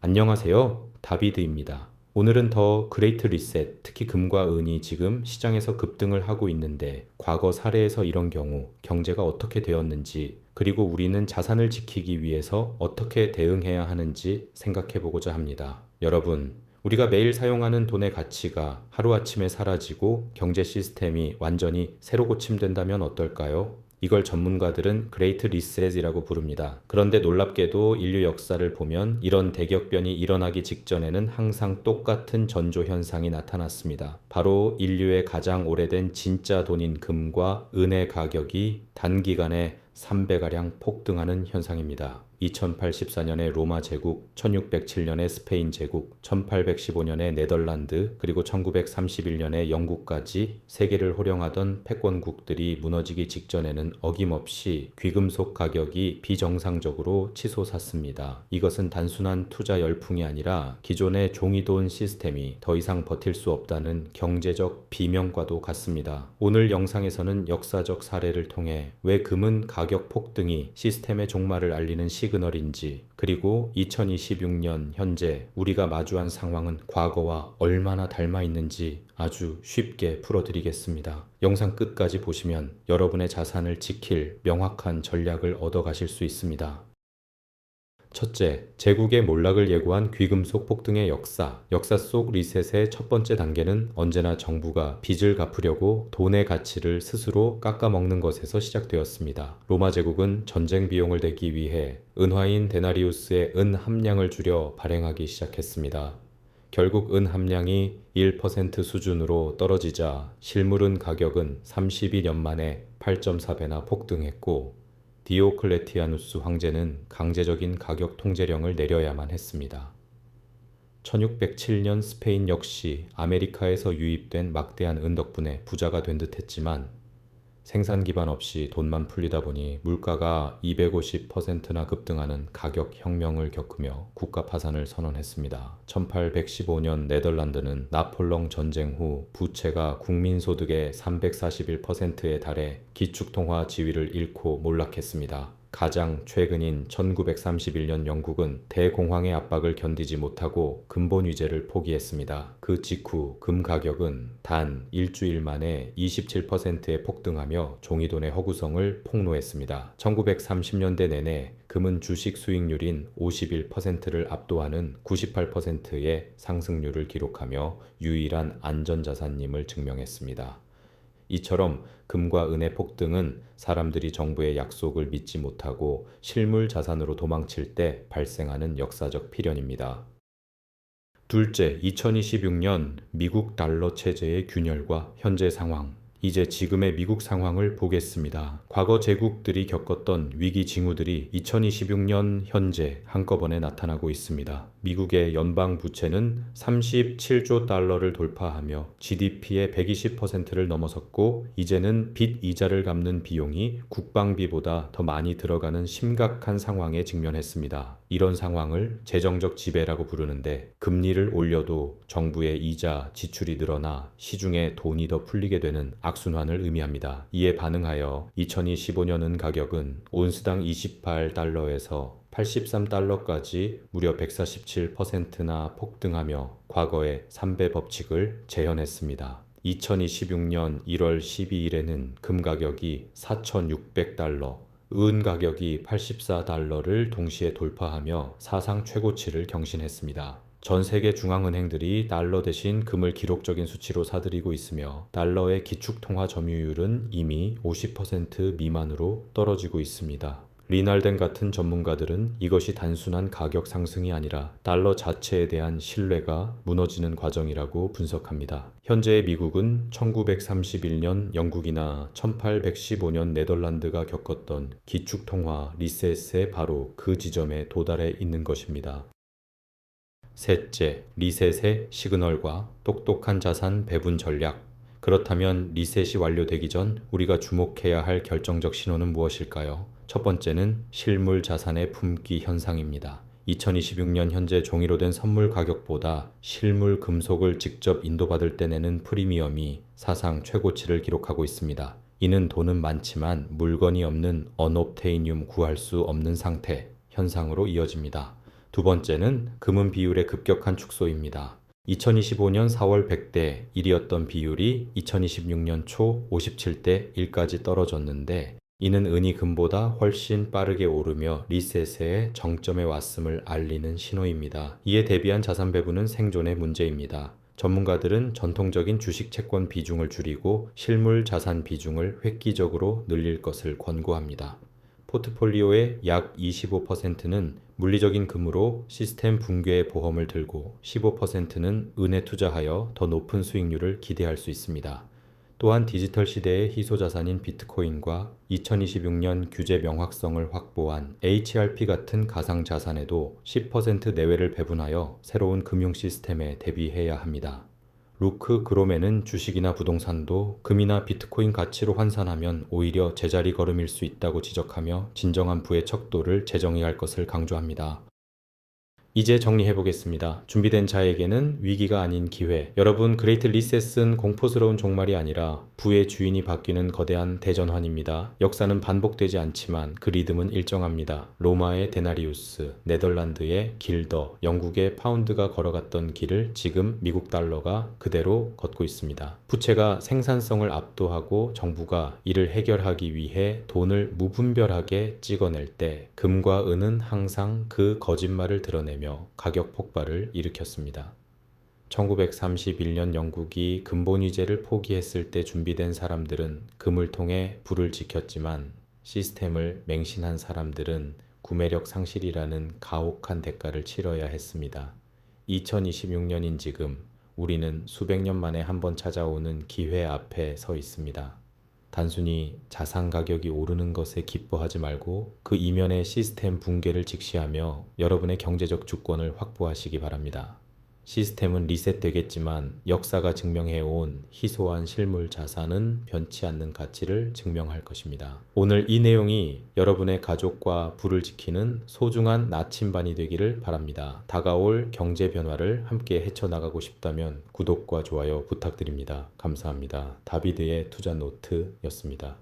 안녕하세요. 다비드입니다. 오늘은 더 그레이트 리셋, 특히 금과 은이 지금 시장에서 급등을 하고 있는데 과거 사례에서 이런 경우 경제가 어떻게 되었는지 그리고 우리는 자산을 지키기 위해서 어떻게 대응해야 하는지 생각해 보고자 합니다. 여러분, 우리가 매일 사용하는 돈의 가치가 하루아침에 사라지고 경제 시스템이 완전히 새로 고침된다면 어떨까요? 이걸 전문가들은 그레이트 리셋이라고 부릅니다. 그런데 놀랍게도 인류 역사를 보면 이런 대격변이 일어나기 직전에는 항상 똑같은 전조 현상이 나타났습니다. 바로 인류의 가장 오래된 진짜 돈인 금과 은의 가격이 단기간에 3배가량 폭등하는 현상입니다. 2084년에 로마 제국, 1607년에 스페인 제국, 1815년에 네덜란드, 그리고 1931년에 영국까지 세계를 호령하던 패권국들이 무너지기 직전에는 어김없이 귀금속 가격이 비정상적으로 치솟았습니다. 이것은 단순한 투자 열풍이 아니라 기존의 종이돈 시스템이 더 이상 버틸 수 없다는 경제적 비명과도 같습니다. 오늘 영상에서는 역사적 사례를 통해 왜 금은 가격 폭등이 시스템의 종말을 알리는 시그널인지, 그리고 2026년 현재 우리가 마주한 상황은 과거와 얼마나 닮아 있는지 아주 쉽게 풀어드리겠습니다. 영상 끝까지 보시면 여러분의 자산을 지킬 명확한 전략을 얻어가실 수 있습니다. 첫째, 제국의 몰락을 예고한 귀금속 폭등의 역사. 역사 속 리셋의 첫 번째 단계는 언제나 정부가 빚을 갚으려고 돈의 가치를 스스로 깎아먹는 것에서 시작되었습니다. 로마 제국은 전쟁 비용을 대기 위해 은화인 데나리우스의 은 함량을 줄여 발행하기 시작했습니다. 결국 은 함량이 1% 수준으로 떨어지자 실물은 가격은 32년 만에 8.4배나 폭등했고, 디오클레티아누스 황제는 강제적인 가격 통제령을 내려야만 했습니다. 1607년 스페인 역시 아메리카에서 유입된 막대한 은 덕분에 부자가 된 듯 했지만 생산 기반 없이 돈만 풀리다 보니 물가가 250%나 급등하는 가격 혁명을 겪으며 국가 파산을 선언했습니다. 1815년 네덜란드는 나폴롱 전쟁 후 부채가 국민 소득의 341%에 달해 기축통화 지위를 잃고 몰락했습니다. 가장 최근인 1931년 영국은 대공황의 압박을 견디지 못하고 근본 위제를 포기했습니다. 그 직후 금 가격은 단 일주일 만에 27%에 폭등하며 종이돈의 허구성을 폭로했습니다. 1930년대 내내 금은 주식 수익률인 51%를 압도하는 98%의 상승률을 기록하며 유일한 안전자산임을 증명했습니다. 이처럼 금과 은의 폭등은 사람들이 정부의 약속을 믿지 못하고 실물 자산으로 도망칠 때 발생하는 역사적 필연입니다. 둘째, 2026년 미국 달러 체제의 균열과 현재 상황. 이제 지금의 미국 상황을 보겠습니다. 과거 제국들이 겪었던 위기 징후들이 2026년 현재 한꺼번에 나타나고 있습니다. 미국의 연방 부채는 37조 달러를 돌파하며 GDP의 120%를 넘어섰고, 이제는 빚 이자를 갚는 비용이 국방비보다 더 많이 들어가는 심각한 상황에 직면했습니다. 이런 상황을 재정적 지배라고 부르는데, 금리를 올려도 정부의 이자 지출이 늘어나 시중에 돈이 더 풀리게 되는 악순환을 의미합니다. 이에 반응하여 2025년은 가격은 온스당 28달러에서 83달러까지 무려 147%나 폭등하며 과거의 3배 법칙을 재현했습니다. 2026년 1월 12일에는 금 가격이 4,600달러, 은 가격이 84달러를 동시에 돌파하며 사상 최고치를 경신했습니다. 전 세계 중앙은행들이 달러 대신 금을 기록적인 수치로 사들이고 있으며 달러의 기축통화 점유율은 이미 50% 미만으로 떨어지고 있습니다. 리날덴 같은 전문가들은 이것이 단순한 가격 상승이 아니라 달러 자체에 대한 신뢰가 무너지는 과정이라고 분석합니다. 현재의 미국은 1931년 영국이나 1815년 네덜란드가 겪었던 기축통화 리셋의 바로 그 지점에 도달해 있는 것입니다. 셋째, 리셋의 시그널과 똑똑한 자산 배분 전략. 그렇다면 리셋이 완료되기 전 우리가 주목해야 할 결정적 신호는 무엇일까요? 첫 번째는 실물 자산의 품귀 현상입니다. 2026년 현재 종이로 된 선물 가격보다 실물 금속을 직접 인도받을 때 내는 프리미엄이 사상 최고치를 기록하고 있습니다. 이는 돈은 많지만 물건이 없는 언옵테이늄 구할 수 없는 상태, 현상으로 이어집니다. 두 번째는 금은 비율의 급격한 축소입니다. 2025년 4월 100대 1이었던 비율이 2026년 초 57대 1까지 떨어졌는데 이는 은이 금보다 훨씬 빠르게 오르며 리셋의 정점에 왔음을 알리는 신호입니다. 이에 대비한 자산 배분은 생존의 문제입니다. 전문가들은 전통적인 주식 채권 비중을 줄이고 실물 자산 비중을 획기적으로 늘릴 것을 권고합니다. 포트폴리오의 약 25%는 물리적인 금으로 시스템 붕괴의 보험을 들고 15%는 은에 투자하여 더 높은 수익률을 기대할 수 있습니다. 또한 디지털 시대의 희소자산인 비트코인과 2026년 규제 명확성을 확보한 HRP 같은 가상자산에도 10% 내외를 배분하여 새로운 금융 시스템에 대비해야 합니다. 루크 그로맨은 주식이나 부동산도 금이나 비트코인 가치로 환산하면 오히려 제자리 걸음일 수 있다고 지적하며 진정한 부의 척도를 재정의할 것을 강조합니다. 이제 정리해보겠습니다. 준비된 자에게는 위기가 아닌 기회. 여러분, 그레이트 리셋은 공포스러운 종말이 아니라 부의 주인이 바뀌는 거대한 대전환입니다. 역사는 반복되지 않지만 그 리듬은 일정합니다. 로마의 데나리우스, 네덜란드의 길더, 영국의 파운드가 걸어갔던 길을 지금 미국 달러가 그대로 걷고 있습니다. 부채가 생산성을 압도하고 정부가 이를 해결하기 위해 돈을 무분별하게 찍어낼 때 금과 은은 항상 그 거짓말을 드러내며 가격 폭발을 일으켰습니다. 1931년 영국이 근본위제를 포기했을 때 준비된 사람들은 금을 통해 부를 지켰지만 시스템을 맹신한 사람들은 구매력 상실이라는 가혹한 대가를 치러야 했습니다. 2026년인 지금 우리는 수백 년 만에 한 번 찾아오는 기회 앞에 서 있습니다. 단순히 자산 가격이 오르는 것에 기뻐하지 말고 그 이면의 시스템 붕괴를 직시하며 여러분의 경제적 주권을 확보하시기 바랍니다. 시스템은 리셋되겠지만 역사가 증명해온 희소한 실물 자산은 변치 않는 가치를 증명할 것입니다. 오늘 이 내용이 여러분의 가족과 부를 지키는 소중한 나침반이 되기를 바랍니다. 다가올 경제 변화를 함께 헤쳐나가고 싶다면 구독과 좋아요 부탁드립니다. 감사합니다. 다비드의 투자 노트였습니다.